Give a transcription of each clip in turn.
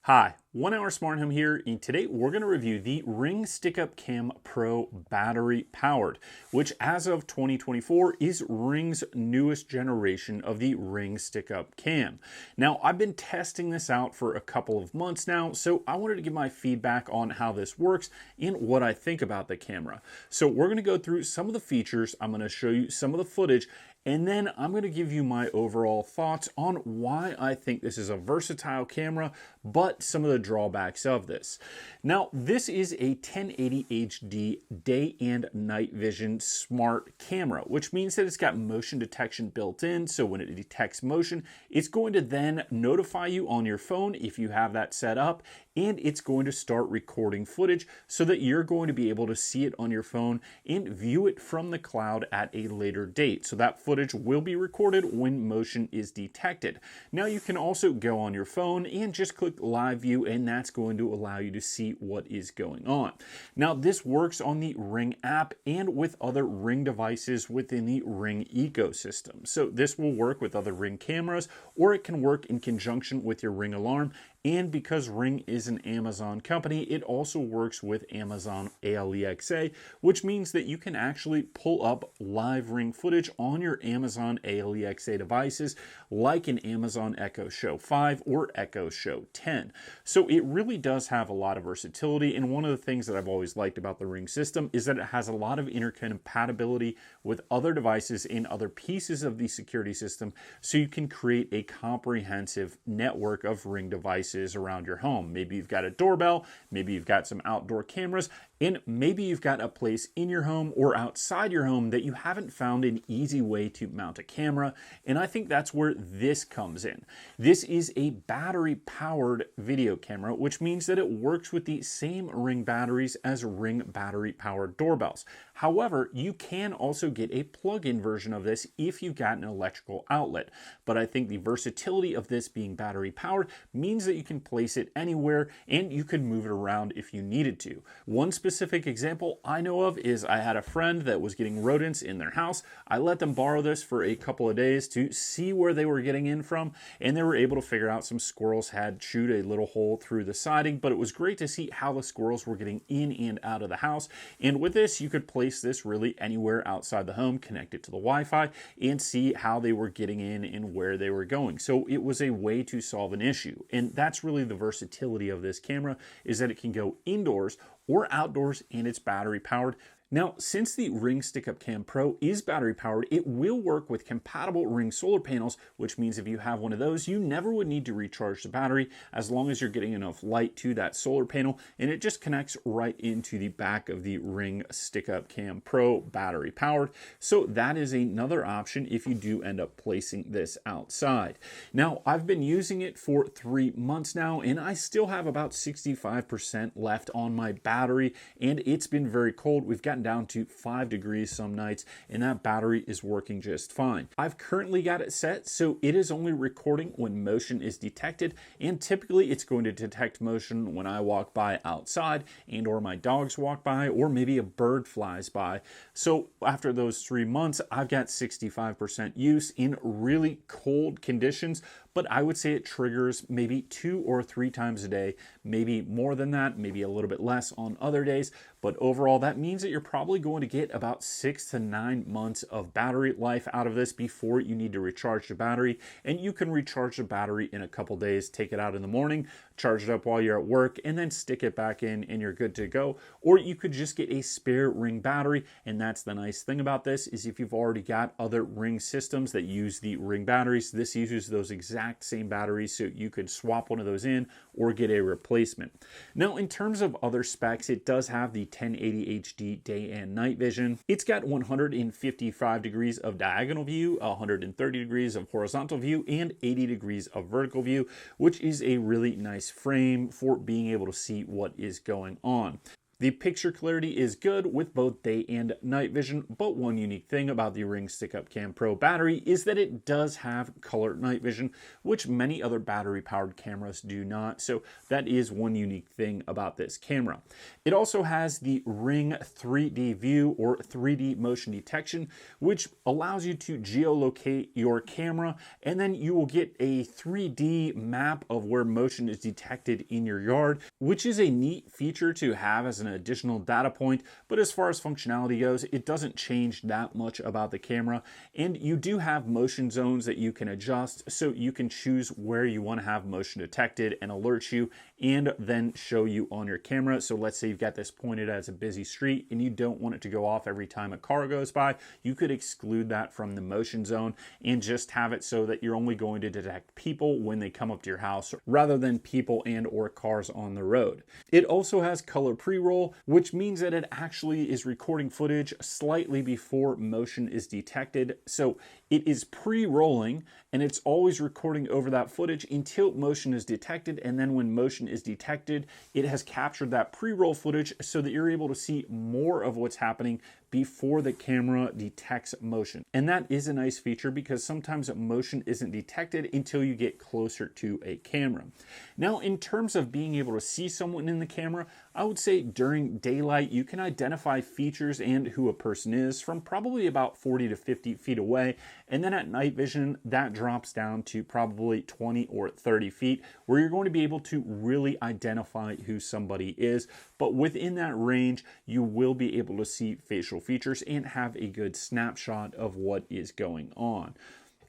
Hi, 1 Hour Smart Home here, and today we're going to review the Ring Stick-Up Cam Pro battery powered, which as of 2024 is Ring's newest generation of the Ring Stick-Up Cam. Now, I've been testing this out for a couple of months now, so I wanted to give my feedback on how this works and what I think about the camera. So we're going to go through some of the features, I'm going to show you some of the footage, and then I'm going to give you my overall thoughts on why I think this is a versatile camera, but some of the drawbacks of this. Now, this is a 1080 HD day and night vision smart camera, which means that it's got motion detection built in. So when it detects motion, it's going to then notify you on your phone if you have that set up, and it's going to start recording footage so that you're going to be able to see it on your phone and view it from the cloud at a later date. So that footage will be recorded when motion is detected. Now you can also go on your phone and just click live view, and that's going to allow you to see what is going on. Now this works on the Ring app and with other Ring devices within the Ring ecosystem. So this will work with other Ring cameras, or it can work in conjunction with your Ring alarm. And because Ring is an Amazon company, it also works with Amazon Alexa, which means that you can actually pull up live Ring footage on your Amazon Alexa devices, like an Amazon Echo Show 5 or Echo Show 10. So it really does have a lot of versatility, and one of the things that I've always liked about the Ring system is that it has a lot of intercompatibility with other devices and other pieces of the security system, so you can create a comprehensive network of Ring devices around your home. Maybe you've got a doorbell, maybe you've got some outdoor cameras, and maybe you've got a place in your home or outside your home that you haven't found an easy way to mount a camera, and I think that's where this comes in. This is a battery-powered video camera, which means that it works with the same Ring batteries as Ring battery-powered doorbells. However, you can also get a plug-in version of this if you've got an electrical outlet, but I think the versatility of this being battery-powered means that you can place it anywhere and you can move it around if you needed to. One specific example I know of is I had a friend that was getting rodents in their house. I let them borrow this for a couple of days to see where they were getting in from, and they were able to figure out some squirrels had chewed a little hole through the siding, but it was great to see how the squirrels were getting in and out of the house. And with this, you could place this really anywhere outside the home, connect it to the Wi-Fi, and see how they were getting in and where they were going. So it was a way to solve an issue, and that's really the versatility of this camera, is that it can go indoors or outdoors and it's battery powered. Now, since the Ring Stick-Up Cam Pro is battery powered, it will work with compatible Ring solar panels, which means if you have one of those, you never would need to recharge the battery as long as you're getting enough light to that solar panel, and it just connects right into the back of the Ring Stick-Up Cam Pro battery powered. So that is another option if you do end up placing this outside. Now, I've been using it for 3 months now, and I still have about 65% left on my battery, and it's been very cold. We've gotten down to 5 degrees some nights, and that battery is working just fine. I've currently got it set so it is only recording when motion is detected, and typically it's going to detect motion when I walk by outside and or my dogs walk by, or maybe a bird flies by. So after those 3 months, I've got 65% use in really cold conditions, but I would say it triggers maybe 2 or 3 times a day, maybe more than that, maybe a little bit less on other days. But overall, that means that you're probably going to get about 6 to 9 months of battery life out of this before you need to recharge the battery. And you can recharge the battery in a couple days, take it out in the morning, charge it up while you're at work, and then stick it back in and you're good to go. Or you could just get a spare Ring battery. And that's the nice thing about this, is if you've already got other Ring systems that use the Ring batteries, this uses those exact same batteries, so you could swap one of those in or get a replacement. Now, in terms of other specs, it does have the 1080 HD day and night vision. It's got 155 degrees of diagonal view, 130 degrees of horizontal view, and 80 degrees of vertical view, which is a really nice frame for being able to see what is going on. The picture clarity is good with both day and night vision, but one unique thing about the Ring Stick-Up Cam Pro battery is that it does have color night vision, which many other battery-powered cameras do not, so that is one unique thing about this camera. It also has the Ring 3D view or 3D motion detection, which allows you to geolocate your camera, and then you will get a 3D map of where motion is detected in your yard, which is a neat feature to have as an additional data point. But as far as functionality goes, it doesn't change that much about the camera, and you do have motion zones that you can adjust, so you can choose where you want to have motion detected and alert you and then show you on your camera. So let's say you've got this pointed as a busy street and you don't want it to go off every time a car goes by, you could exclude that from the motion zone and just have it so that you're only going to detect people when they come up to your house rather than people and or cars on the road. It also has color pre-roll, which means that it actually is recording footage slightly before motion is detected. So it is pre-rolling and it's always recording over that footage until motion is detected, and then when motion is detected, it has captured that pre-roll footage so that you're able to see more of what's happening before the camera detects motion. And that is a nice feature because sometimes motion isn't detected until you get closer to a camera. Now, in terms of being able to see someone in the camera, I would say during daylight, you can identify features and who a person is from probably about 40 to 50 feet away. And then at night vision, that drops down to probably 20 or 30 feet, where you're going to be able to really identify who somebody is. But within that range, you will be able to see facial features and have a good snapshot of what is going on.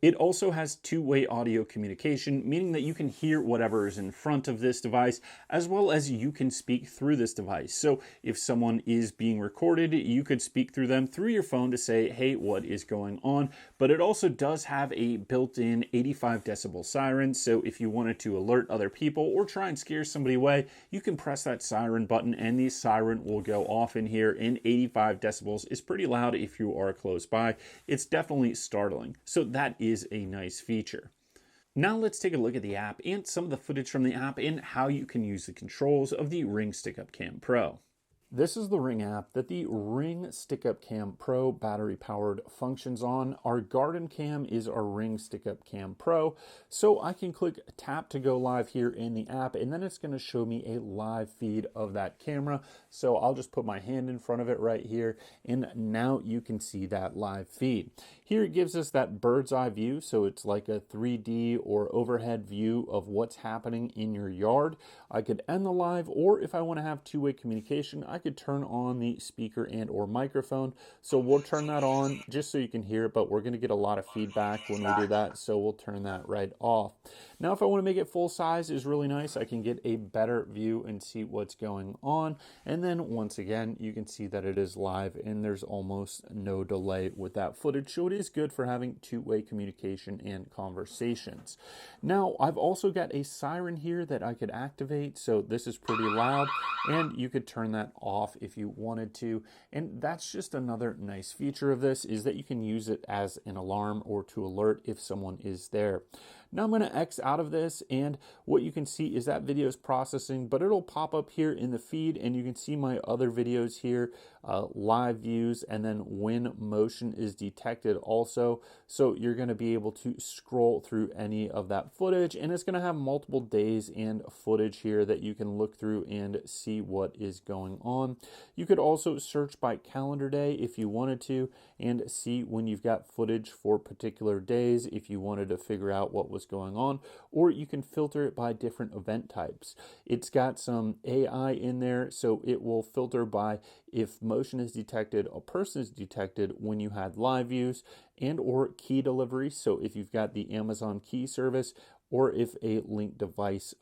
It also has two-way audio communication, meaning that you can hear whatever is in front of this device, as well as you can speak through this device. So if someone is being recorded, you could speak through them through your phone to say, hey, what is going on? But it also does have a built-in 85 decibel siren. So if you wanted to alert other people or try and scare somebody away, you can press that siren button and the siren will go off in here. And 85 decibels is pretty loud if you are close by. It's definitely startling. So that is a nice feature. Now let's take a look at the app and some of the footage from the app and how you can use the controls of the Ring Stick-Up Cam Pro. This is the Ring app that the Ring Stick-Up Cam Pro battery powered functions on. Our garden cam is our Ring Stick-Up Cam Pro. So I can click tap to go live here in the app, and then it's going to show me a live feed of that camera. So I'll just put my hand in front of it right here, and now you can see that live feed. Here it gives us that bird's eye view, so it's like a 3D or overhead view of what's happening in your yard. I could end the live, or if I want to have two-way communication, I could turn on the speaker and or microphone. So we'll turn that on just so you can hear it, but we're going to get a lot of feedback when we do that, so we'll turn that right off. Now if I want to make it full size, is really nice. I can get a better view and see what's going on. And then once again, you can see that it is live and there's almost no delay with that footage. So it is good for having two-way communication and conversations. Now I've also got a siren here that I could activate. So this is pretty loud and you could turn that off if you wanted to. And that's just another nice feature of this, is that you can use it as an alarm or to alert if someone is there. Now I'm going to X out of this, and what you can see is that video is processing, but it'll pop up here in the feed and you can see my other videos here, live views, and then when motion is detected also. So you're going to be able to scroll through any of that footage, and it's going to have multiple days and footage here that you can look through and see what is going on. You could also search by calendar day if you wanted to and see when you've got footage for particular days if you wanted to figure out what was going on, or you can filter it by different event types. It's got some AI in there, so it will filter by if motion is detected, a person is detected when you had live views, and or key delivery. So if you've got the Amazon key service, or if a linked device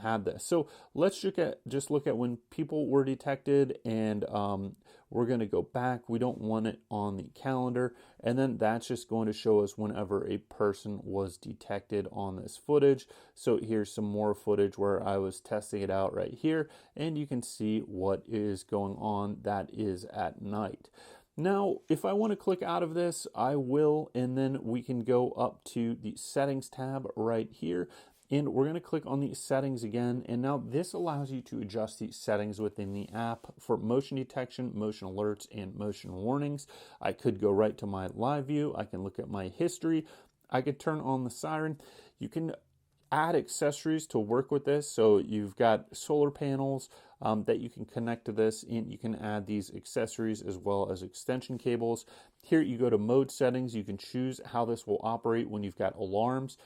had this. So let's just look at when people were detected, and we're going to go back. We don't want it on the calendar, and then that's just going to show us whenever a person was detected on this footage. So here's some more footage where I was testing it out right here, and you can see what is going on. That is at night. Now, if I want to click out of this, I will, and then we can go up to the settings tab right here. And we're going to click on the settings again. And now this allows you to adjust the settings within the app for motion detection, motion alerts, and motion warnings. I could go right to my live view. I can look at my history. I could turn on the siren. You can add accessories to work with this. So you've got solar panels that you can connect to this, and you can add these accessories as well as extension cables. Here you go to mode settings. You can choose how this will operate when you've got alarms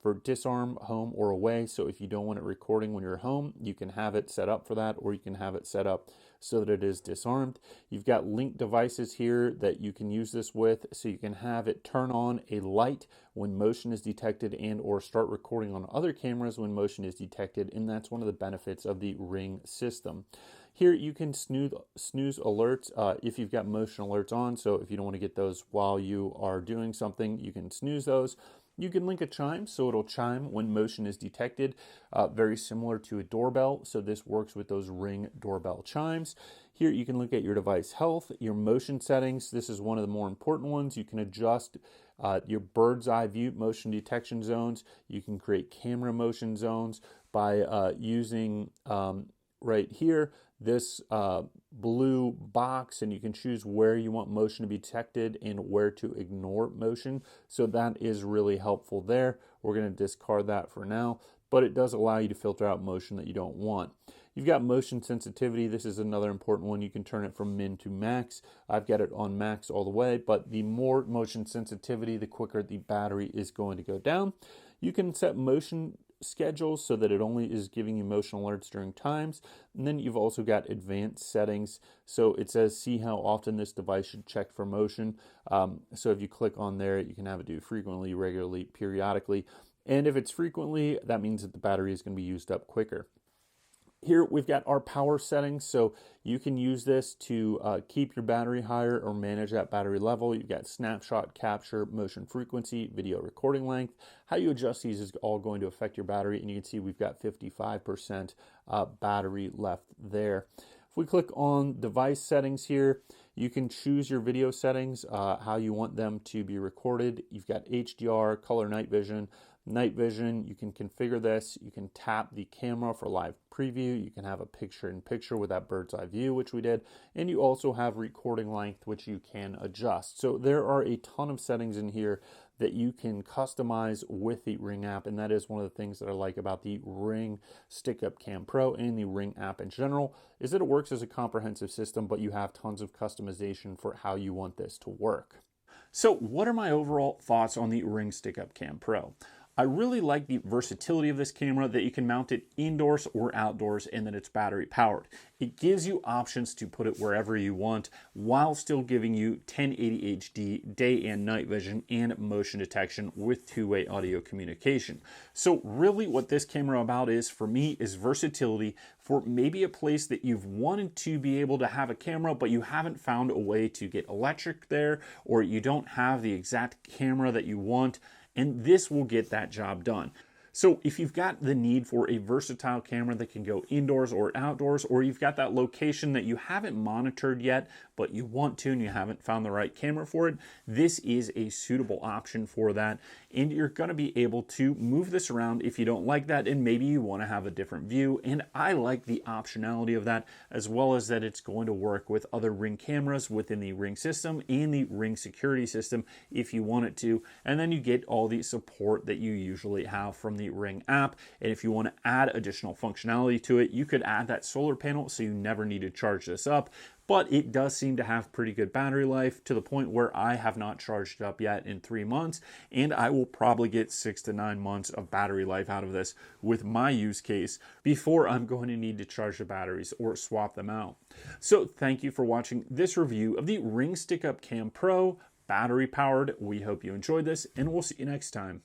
for disarm, home, or away. So if you don't want it recording when you're home, you can have it set up for that, or you can have it set up so that it is disarmed. You've got linked devices here that you can use this with, so you can have it turn on a light when motion is detected and or start recording on other cameras when motion is detected, and that's one of the benefits of the Ring system. Here you can snooze alerts if you've got motion alerts on, so if you don't want to get those while you are doing something, you can snooze those. You can link a chime, so it'll chime when motion is detected, very similar to a doorbell. So this works with those Ring doorbell chimes. Here you can look at your device health, your motion settings. This is one of the more important ones. You can adjust your bird's eye view motion detection zones. You can create camera motion zones by using right here this blue box, and you can choose where you want motion to be detected and where to ignore motion. So that is really helpful there. We're going to discard that for now, but it does allow you to filter out motion that you don't want. You've got motion sensitivity. This is another important one. You can turn it from min to max. I've got it on max all the way, but the more motion sensitivity, the quicker the battery is going to go down. You can set motion schedules so that it only is giving you motion alerts during times. And then you've also got advanced settings. So it says see how often this device should check for motion. So if you click on there, you can have it do frequently, regularly, periodically. And if it's frequently, that means that the battery is going to be used up quicker. Here we've got our power settings, so you can use this to keep your battery higher or manage that battery level. You've got snapshot capture, motion frequency, video recording length. How you adjust these is all going to affect your battery, and you can see we've got 55% battery left there. If we click on device settings here, you can choose your video settings, how you want them to be recorded. You've got HDR, color night vision. Night vision, you can configure this. You can tap the camera for live preview. You can have a picture-in-picture with that bird's eye view, which we did. And you also have recording length, which you can adjust. So there are a ton of settings in here that you can customize with the Ring app, and that is one of the things that I like about the Ring Stick-Up Cam Pro and the Ring app in general, is that it works as a comprehensive system, but you have tons of customization for how you want this to work. So what are my overall thoughts on the Ring Stick-Up Cam Pro? I really like the versatility of this camera, that you can mount it indoors or outdoors and that it's battery powered. It gives you options to put it wherever you want while still giving you 1080 HD day and night vision and motion detection with two-way audio communication. So really what this camera about is, for me, is versatility for maybe a place that you've wanted to be able to have a camera, but you haven't found a way to get electric there, or you don't have the exact camera that you want. And this will get that job done. So if you've got the need for a versatile camera that can go indoors or outdoors, or you've got that location that you haven't monitored yet, but you want to and you haven't found the right camera for it, this is a suitable option for that. And you're going to be able to move this around if you don't like that, and maybe you want to have a different view. And I like the optionality of that, as well as that it's going to work with other Ring cameras within the Ring system and the Ring security system if you want it to. And then you get all the support that you usually have from the Ring app. And if you want to add additional functionality to it, you could add that solar panel so you never need to charge this up. But it does seem to have pretty good battery life, to the point where I have not charged it up yet in 3 months, and I will probably get 6 to 9 months of battery life out of this with my use case before I'm going to need to charge the batteries or swap them out. So thank you for watching this review of the Ring Stick-Up Cam Pro, battery powered. We hope you enjoyed this, and we'll see you next time.